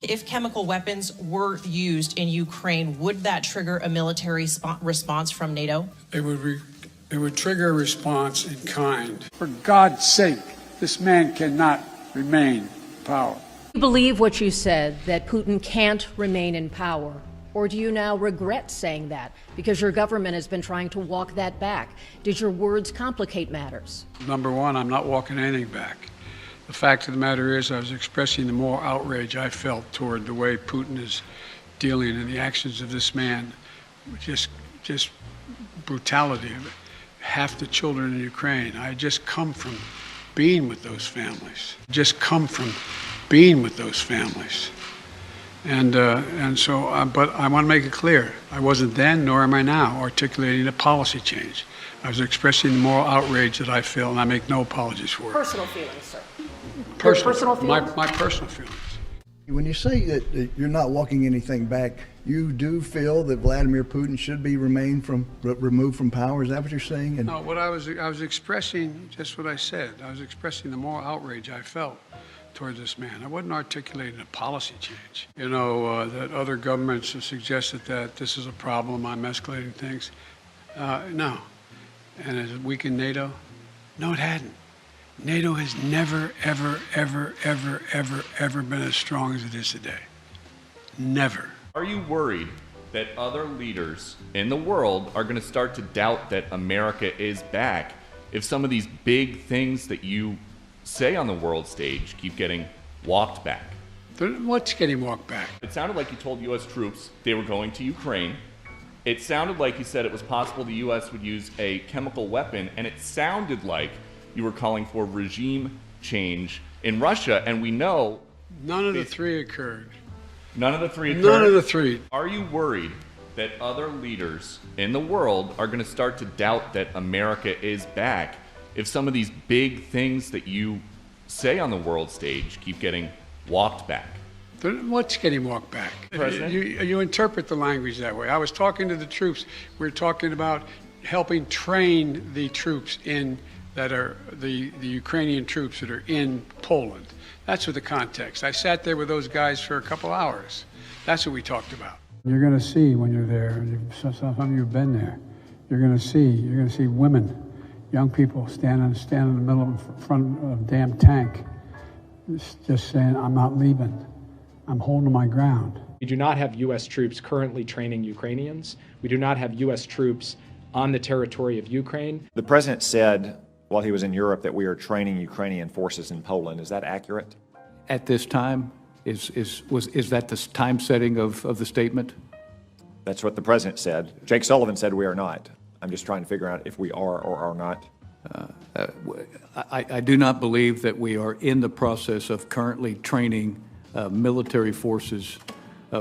If chemical weapons were used in Ukraine, would that trigger a military response from NATO? It would trigger a response in kind. For God's sake, this man cannot remain in power. Do you believe what you said, that Putin can't remain in power? Or do you now regret saying that because your government has been trying to walk that back? Did your words complicate matters? Number one, I'm not walking anything back. The fact of the matter is I was expressing the moral outrage I felt toward the way Putin is dealing in the actions of this man. Just brutality of it. Half the children in Ukraine. I just come from being with those families. But I want to make it clear, I wasn't then, nor am I now, articulating a policy change. I was expressing the moral outrage that I feel, and I make no apologies for it. Personal feelings, sir. Personal feelings? My personal feelings. When you say that you're not walking anything back, you do feel that Vladimir Putin should be removed from power? Is that what you're saying? No, what I was expressing, just what I said. I was expressing the moral outrage I felt towards this man. I wasn't articulating a policy change. You know, that other governments have suggested that this is a problem, I'm escalating things. No. And has it weakened NATO? No, it hadn't. NATO has never, ever, ever, ever, ever, ever been as strong as it is today. Never. Are you worried that other leaders in the world are going to start to doubt that America is back if some of these big things that you say on the world stage keep getting walked back? What's getting walked back? It sounded like you told U.S. troops they were going to Ukraine. It sounded like you said it was possible the U.S. would use a chemical weapon, and it sounded like you were calling for regime change in Russia, and we know... None of the three occurred. None of the three occurred? None of the three. Are you worried that other leaders in the world are going to start to doubt that America is back if some of these big things that you say on the world stage keep getting walked back? What's getting walked back? President? You interpret the language that way. I was talking to the troops. We're talking about helping train the troops that are the Ukrainian troops that are in Poland. That's what the context. I sat there with those guys for a couple hours. That's what we talked about. You're going to see when you're there, some of you have been there, you're going to see women, young people standing in the middle of front of a damn tank, just saying, I'm not leaving. I'm holding my ground. We do not have U.S. troops currently training Ukrainians. We do not have U.S. troops on the territory of Ukraine. The president said while he was in Europe that we are training Ukrainian forces in Poland. Is that accurate? At this time, is that the time setting of the statement? That's what the president said. Jake Sullivan said we are not. I'm just trying to figure out if we are or are not. I do not believe that we are in the process of currently training military forces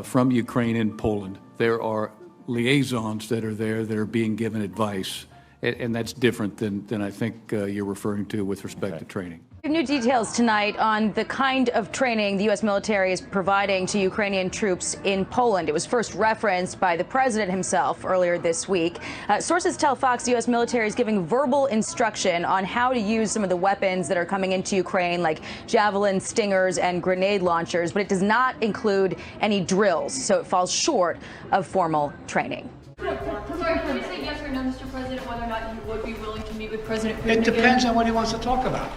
from Ukraine and Poland. There are liaisons that are there that are being given advice, and that's different than I think you're referring to with respect to training. New details tonight on the kind of training the U.S. military is providing to Ukrainian troops in Poland. It was first referenced by the president himself earlier this week. Sources tell Fox the U.S. military is giving verbal instruction on how to use some of the weapons that are coming into Ukraine, like Javelin, Stingers, and grenade launchers, but it does not include any drills, so it falls short of formal training. Sorry, can you say yes or no, Mr. President, whether or not you would be willing to meet with President Putin? It depends on what he wants to talk about.